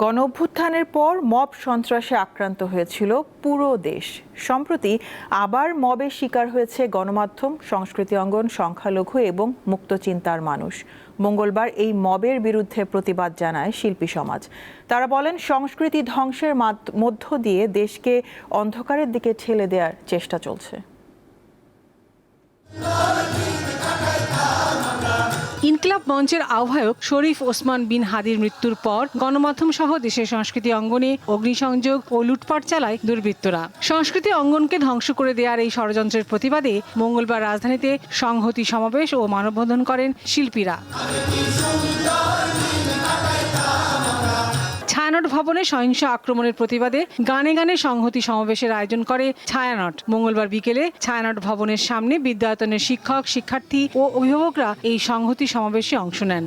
গণঅভ্যুত্থানের পর মব সন্ত্রাসে আক্রান্ত হয়েছিল পুরো দেশ। সম্প্রতি আবার মবের শিকার হয়েছে গণমাধ্যম, সংস্কৃতি অঙ্গন, সংখ্যালঘু এবং মুক্ত চিন্তার মানুষ। মঙ্গলবার এই মবের বিরুদ্ধে প্রতিবাদ জানায় শিল্পী সমাজ। তারা বলেন, সংস্কৃতি ধ্বংসের মধ্য দিয়ে দেশকে অন্ধকারের দিকে ঠেলে দেওয়ার চেষ্টা চলছে। ইনকিলাব মঞ্চের আহ্বায়ক শরীফ ওসমান বিন হাদির মৃত্যুর পর গণমাধ্যম সহ দেশের সংস্কৃতি অঙ্গনে অগ্নিসংযোগ ও লুটপাট চালায় দুর্বৃত্তরা। সংস্কৃতি অঙ্গনকে ধ্বংস করে দেওয়ার এই ষড়যন্ত্রের প্রতিবাদে মঙ্গলবার রাজধানীতে সংহতি সমাবেশ ও মানববন্ধন করেন শিল্পীরা। ছায়ানট ভবনে সহিংস আক্রমণের প্রতিবাদে গানে গানে সংহতি সমাবেশের আয়োজন করে ছায়ানট। মঙ্গলবার বিকেলে ছায়ানট ভবনের সামনে বিদ্যায়তনের শিক্ষক, শিক্ষার্থী ও অভিভাবকরা এই সংহতি সমাবেশে অংশ নেন।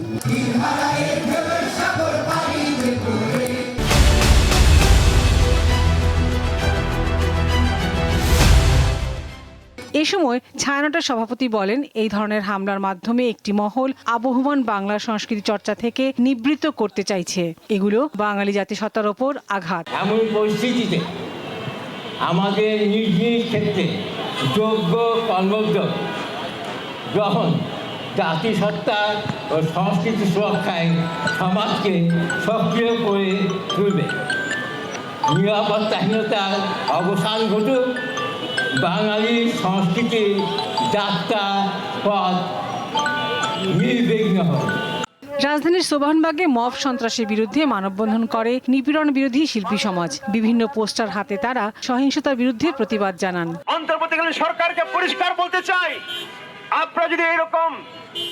এ সময় ছায়ানটের সভাপতি বলেন, এই ধরনের হামলার মাধ্যমে একটি মহল আবহমান বাংলা সংস্কৃতি চর্চা থেকে নিবৃত্ত করতে চাইছে। এগুলো বাঙালি জাতিসত্তার ওপর আঘাত। এমন পরিস্থিতিতে আমাদের নিজ নিজ ক্ষেত্রে যোগ্য কর্মোদ্যোগ গ্রহণ জাতিসত্তা ও সংস্কৃতি সুরক্ষায় সমাজকে সক্রিয় করে তুলবে। নিরাপত্তাহীনতার অবসান ঘটুক, বাঙালি সংস্কৃতির যাত্রা পথ নির্বিঘ্ন হোক। রাজধানীর সোবহানবাগে মব সন্ত্রাসের বিরুদ্ধে মানববন্ধন করে নিপীড়ন বিরোধী শিল্পী সমাজ। বিভিন্ন পোস্টার হাতে তারা সহিংসতার বিরুদ্ধে প্রতিবাদ জানান। অন্তর্বর্তীকালীন সরকারকে পরিষ্কার বলতে চাই, আপনারা যদি এরকম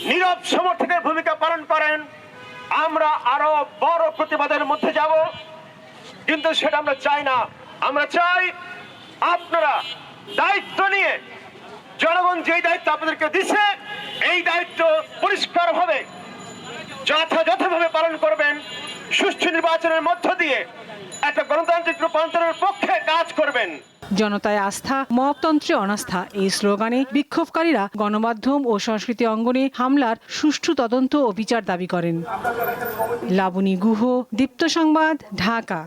নীরব সমর্থকের ভূমিকা পালন করেন, আমরা আরো বড় প্রতিবাদের মধ্যে যাব, কিন্তু সেটা আমরা চাই না। আমরা চাই আপনারা দায়িত্ব নিয়ে, জনগণ যেই দায়িত্ব আপনাদেরকে দিচ্ছে, এই দায়িত্ব পরিষ্কারভাবে যথাযথভাবে পালন করবেন। সুষ্ঠু নির্বাচনের মধ্য দিয়ে একটা গণতান্ত্রিক রূপান্তরের পক্ষে কাজ করবেন। জনতায় আস্থা, মবতন্ত্রে অনাস্থা, এই স্লোগানে বিক্ষোভকারীরা গণমাধ্যম ও সংস্কৃতি অঙ্গনে হামলার সুষ্ঠু তদন্ত ও বিচার দাবি করেন। লাবণী গুহ, দীপ্ত সংবাদ, ঢাকা।